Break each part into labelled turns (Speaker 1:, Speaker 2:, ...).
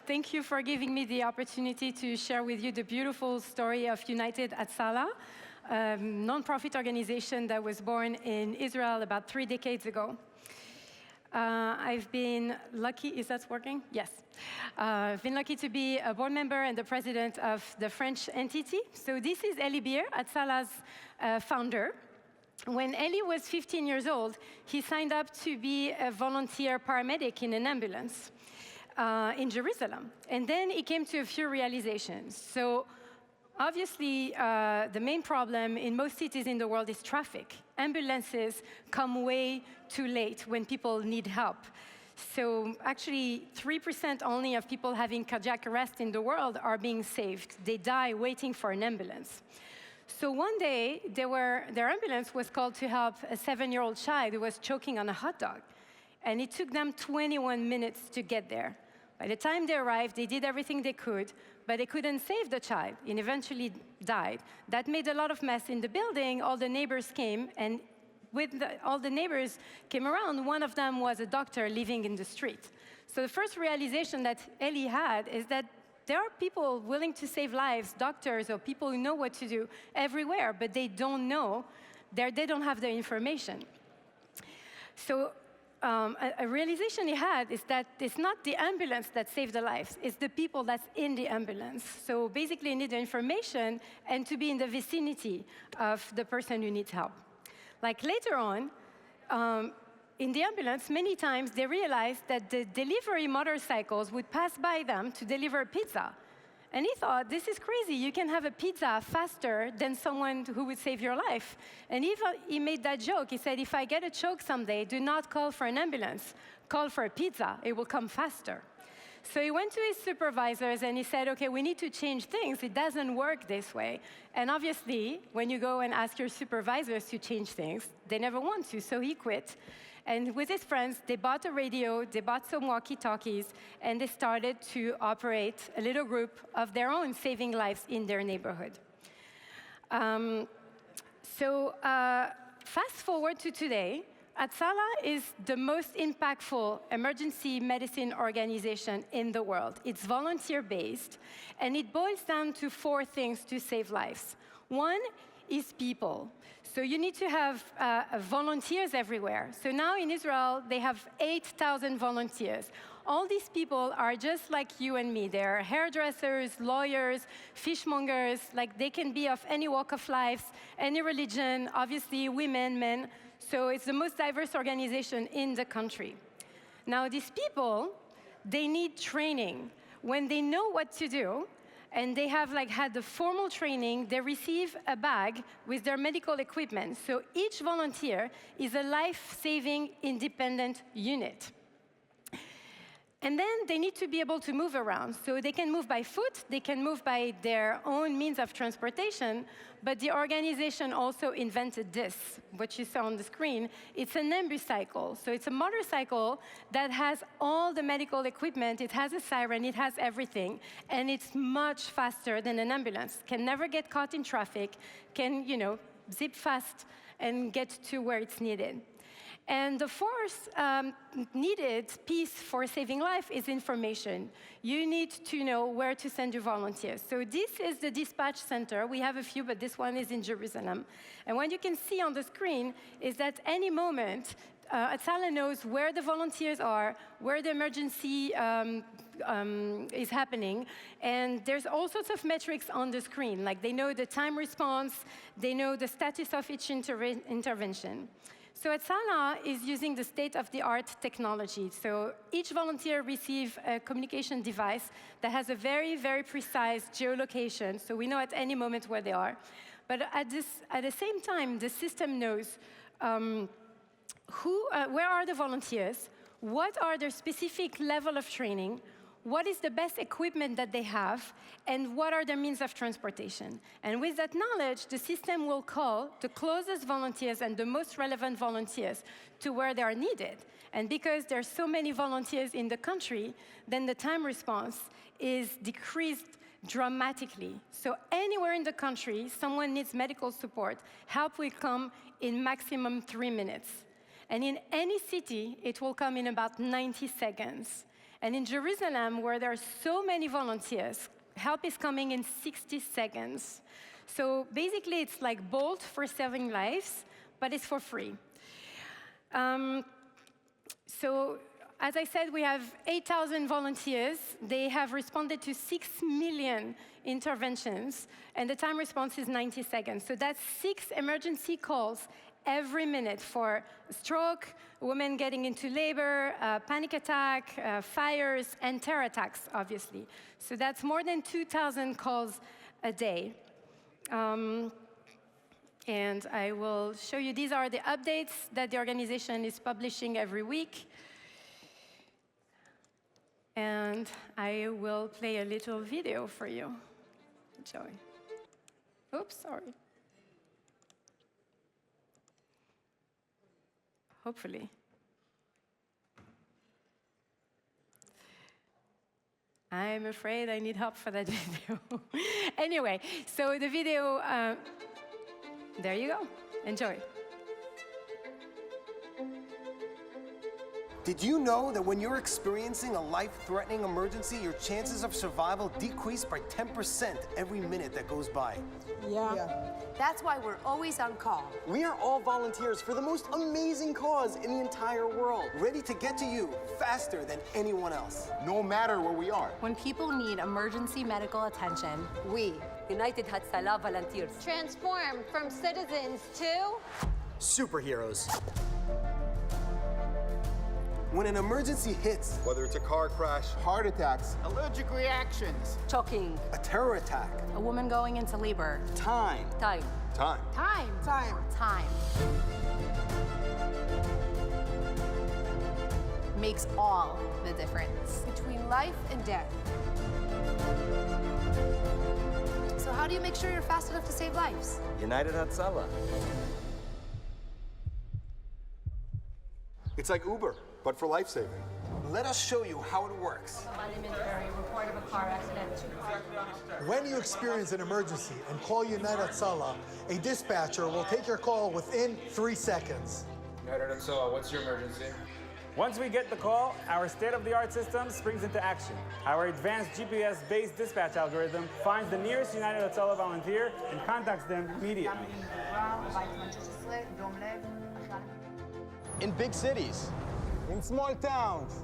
Speaker 1: Thank you for giving me the opportunity to share with you the beautiful story of United Hatzalah, a non-profit organization that was born in Israel about 3 decades ago. I've been lucky, is that working? Yes. I've been lucky to be a board member and the president of the French entity. So this is Eli Bir, Hatzalah's founder. When Eli was 15 years old, he signed up to be a volunteer paramedic in an ambulance in Jerusalem. And then he came to a few realizations. So obviously, the main problem in most cities in the world is traffic. Ambulances come way too late when people need help. So actually, 3% only of people having cardiac arrest in the world are being saved. They die waiting for an ambulance. So one day, their ambulance was called to help a 7-year-old child who was choking on a hot dog. And it took them 21 minutes to get there. By the time they arrived, they did everything they could, but they couldn't save the child. He eventually died. That made a lot of mess in the building. All the neighbors came, and all the neighbors came around, one of them was a doctor living in the street. So the first realization that Eli had is that there are people willing to save lives, doctors or people who know what to do everywhere, but they don't know, they don't have the information. So a realization he had is that it's not the ambulance that saved the lives, it's the people that's in the ambulance. So basically you need the information and to be in the vicinity of the person who needs help. Like later on, in the ambulance, many times they realized that the delivery motorcycles would pass by them to deliver pizza. And he thought, this is crazy. You can have a pizza faster than someone who would save your life. And he made that joke. He said, if I get a choke someday, do not call for an ambulance. Call for a pizza. It will come faster. So he went to his supervisors and he said, OK, we need to change things. It doesn't work this way. And obviously, when you go and ask your supervisors to change things, they never want to. So he quit. And with his friends, they bought a radio, they bought some walkie-talkies, and they started to operate a little group of their own saving lives in their neighborhood. Fast forward to today, Hatzalah is the most impactful emergency medicine organization in the world. It's volunteer-based, and it boils down to 4 things to save lives. One is people. So you need to have volunteers everywhere. So now in Israel, they have 8,000 volunteers. All these people are just like you and me. They're hairdressers, lawyers, fishmongers. Like they can be of any walk of life, any religion, obviously women, men. So it's the most diverse organization in the country. Now these people, they need training. When they know what to do, and they have had the formal training, they receive a bag with their medical equipment. So each volunteer is a life-saving independent unit. And then they need to be able to move around. So they can move by foot, they can move by their own means of transportation, but the organization also invented this, what you saw on the screen. It's an ambucycle. So it's a motorcycle that has all the medical equipment, it has a siren, it has everything, and it's much faster than an ambulance. Can never get caught in traffic, can, zip fast and get to where it's needed. And the fourth needed piece for saving life is information. You need to know where to send your volunteers. So this is the dispatch center. We have a few, but this one is in Jerusalem. And what you can see on the screen is that any moment, Hatzalah knows where the volunteers are, where the emergency is happening, and there's all sorts of metrics on the screen. Like they know the time response, they know the status of each intervention. So Hatzalah is using the state-of-the-art technology. So each volunteer receives a communication device that has a very, very precise geolocation, so we know at any moment where they are. But at the same time, the system knows where are the volunteers, what are their specific level of training, what is the best equipment that they have, and what are their means of transportation. And with that knowledge, the system will call the closest volunteers and the most relevant volunteers to where they are needed. And because there are so many volunteers in the country, then the time response is decreased dramatically. So anywhere in the country, someone needs medical support, help will come in maximum 3 minutes. And in any city, it will come in about 90 seconds. And in Jerusalem, where there are so many volunteers, help is coming in 60 seconds. So basically, it's like Bolt for saving lives, but it's for free. So as I said, we have 8,000 volunteers. They have responded to 6 million interventions, and the time response is 90 seconds. So that's 6 emergency calls every minute for stroke, women getting into labor, panic attack, fires, and terror attacks, obviously. So that's more than 2,000 calls a day. And I will show you, these are the updates that the organization is publishing every week. And I will play a little video for you. Enjoy. Oops, sorry. Hopefully. I'm afraid I need help for that video. Anyway, so the video, there you go. Enjoy.
Speaker 2: Did you know that when you're experiencing a life-threatening emergency, your chances of survival decrease by 10% every minute that goes by?
Speaker 3: Yeah.
Speaker 4: That's why we're always on call.
Speaker 5: We are all volunteers for the most amazing cause in the entire world.
Speaker 2: Ready to get to you faster than anyone else.
Speaker 6: No matter where we are.
Speaker 7: When people need emergency medical attention,
Speaker 4: We, United Hatzalah volunteers,
Speaker 8: transform from citizens to
Speaker 5: Superheroes.
Speaker 2: When an emergency hits,
Speaker 6: Whether it's a car crash, heart attacks,
Speaker 9: allergic reactions,
Speaker 4: choking,
Speaker 2: a terror attack,
Speaker 7: a woman going into labor,
Speaker 5: Time.
Speaker 4: time.
Speaker 6: time.
Speaker 7: time makes all the difference.
Speaker 4: Between life and death. So how do you make sure you're fast enough to save lives?
Speaker 5: United Hatzalah.
Speaker 6: It's like Uber, but for life-saving.
Speaker 2: let us show you how it works.
Speaker 7: Report of a car accident.
Speaker 3: When you experience an emergency and call United Hatzalah, a dispatcher will take your call within 3 seconds.
Speaker 10: United Hatzalah, what's your emergency?
Speaker 11: Once we get the call, our state-of-the-art system springs into action. Our advanced GPS-based dispatch algorithm finds the nearest United Hatzalah volunteer and contacts them immediately.
Speaker 5: In big cities.
Speaker 3: In small towns,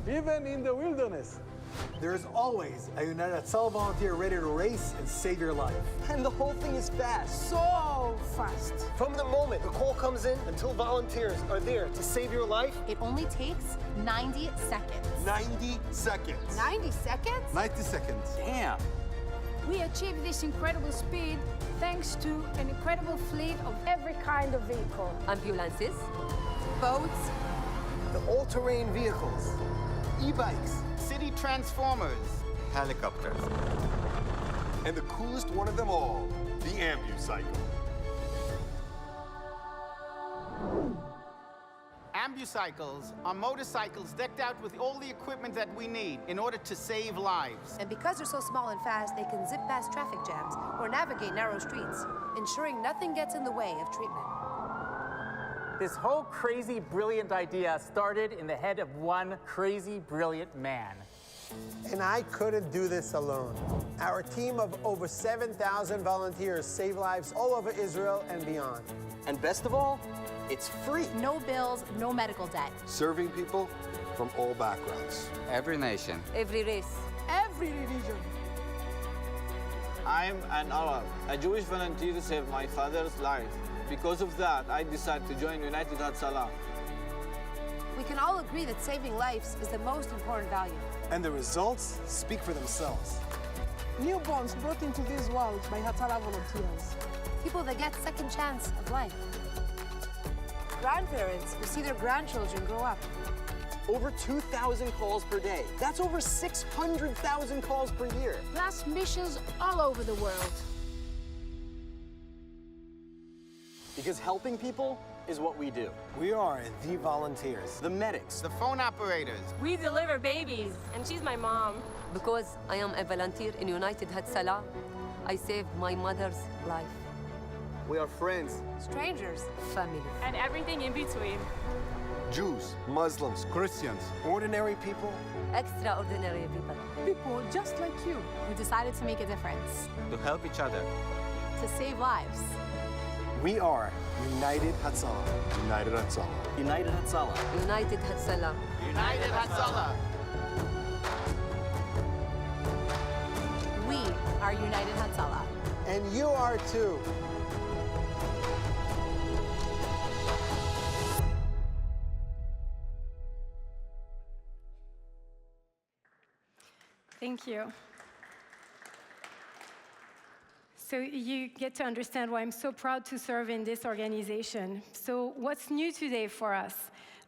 Speaker 3: even in the wilderness, there is always a United Hatzalah volunteer ready to race and save your life.
Speaker 5: And the whole thing is fast.
Speaker 3: So fast.
Speaker 2: From the moment the call comes in until volunteers are there to save your life,
Speaker 7: It only takes 90 seconds.
Speaker 6: 90 seconds.
Speaker 4: 90 seconds?
Speaker 6: 90 seconds.
Speaker 5: Damn.
Speaker 8: We achieved this incredible speed thanks to an incredible fleet of every kind of vehicle.
Speaker 4: Ambulances, boats,
Speaker 2: the all-terrain vehicles, e-bikes,
Speaker 9: city transformers,
Speaker 6: Helicopters. And the coolest one of them all, the ambucycle.
Speaker 9: ambucycles are motorcycles decked out with all the equipment that we need in order to save lives.
Speaker 4: and because they're so small and fast, they can zip past traffic jams or navigate narrow streets, ensuring nothing gets in the way of treatment.
Speaker 11: This whole crazy, brilliant idea started in the head of one crazy, brilliant man.
Speaker 3: And I couldn't do this alone. Our team of over 7,000 volunteers save lives all over Israel and beyond.
Speaker 5: And best of all, it's free.
Speaker 7: No bills, no medical debt.
Speaker 6: Serving people from all backgrounds.
Speaker 10: Every nation.
Speaker 4: Every race.
Speaker 8: Every religion.
Speaker 12: I'm an Arab, a Jewish volunteer to save my father's life. Because of that, I decided to join United Hatzalah.
Speaker 4: We can all agree that saving lives is the most important value.
Speaker 2: and the results speak for themselves.
Speaker 8: Newborns brought into this world by Hatzalah volunteers.
Speaker 4: People that get second chance of life. Grandparents who see their grandchildren grow up.
Speaker 5: Over 2,000 calls per day. That's over 600,000 calls per year.
Speaker 8: Plus missions all over the world.
Speaker 5: Because helping people is what we do.
Speaker 2: We are the volunteers.
Speaker 5: The medics.
Speaker 9: The phone operators.
Speaker 13: We deliver babies, and she's my mom.
Speaker 4: Because I am a volunteer in United Hatzalah, I saved my mother's life.
Speaker 5: We are friends.
Speaker 4: Strangers, family.
Speaker 13: And everything in between.
Speaker 6: Jews, Muslims, Christians.
Speaker 2: Ordinary people
Speaker 4: Extraordinary people.
Speaker 8: People just like you.
Speaker 7: We decided to make a difference,
Speaker 12: To help each other.
Speaker 7: to save lives.
Speaker 3: We are United Hatzalah.
Speaker 6: United Hatzalah.
Speaker 5: United Hatzalah.
Speaker 4: United Hatzalah.
Speaker 9: United Hatzalah.
Speaker 7: We are United Hatzalah.
Speaker 3: And you are too.
Speaker 1: Thank you. So you get to understand why I'm so proud to serve in this organization. So what's new today for us?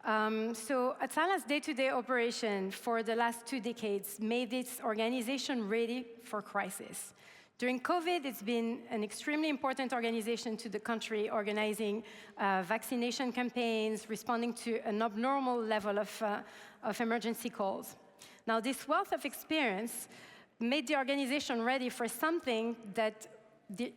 Speaker 1: So Hatzalah's day-to-day operation for the last 2 decades made this organization ready for crisis. During COVID, it's been an extremely important organization to the country, organizing vaccination campaigns, responding to an abnormal level of emergency calls. Now, this wealth of experience made the organization ready for something that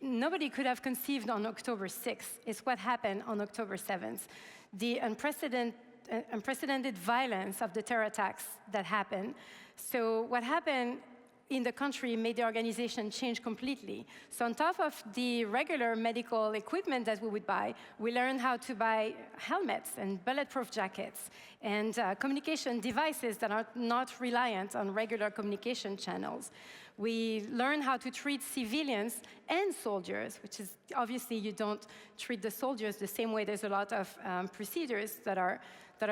Speaker 1: nobody could have conceived on October 6th. It's what happened on October 7th. The unprecedented violence of the terror attacks that happened. So what happened in the country made the organization change completely. So on top of the regular medical equipment that we would buy, we learned how to buy helmets and bulletproof jackets and communication devices that are not reliant on regular communication channels. We learned how to treat civilians and soldiers, which is obviously you don't treat the soldiers the same way. There's a lot of procedures that are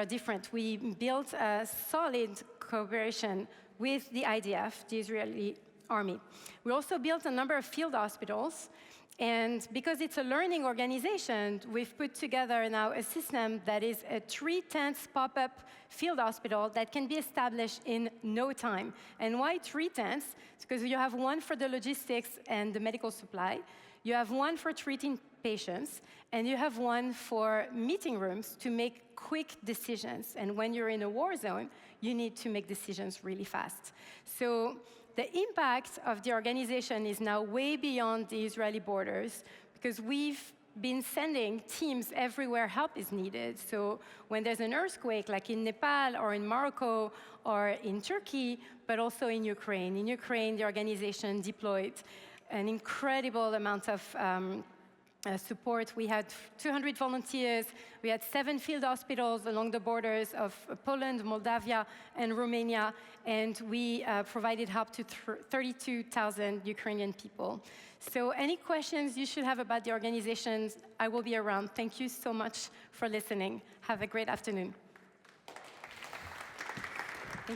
Speaker 1: different. We built a solid cooperation with the IDF, the Israeli army. We also built a number of field hospitals, and because it's a learning organization, we've put together now a system that is a 3-tents pop-up field hospital that can be established in no time. And why 3 tents? It's because you have one for the logistics and the medical supply, you have one for treating patients, and you have one for meeting rooms to make quick decisions. And when you're in a war zone, you need to make decisions really fast. So the impact of the organization is now way beyond the Israeli borders, because we've been sending teams everywhere help is needed. So when there's an earthquake, like in Nepal or in Morocco or in Turkey, but also in Ukraine. In Ukraine, the organization deployed an incredible amount of support. We had 200 volunteers. We had 7 field hospitals along the borders of Poland, Moldavia, and Romania, and we provided help to 32,000 Ukrainian people. So any questions you should have about the organizations, I will be around. Thank you so much for listening. Have a great afternoon.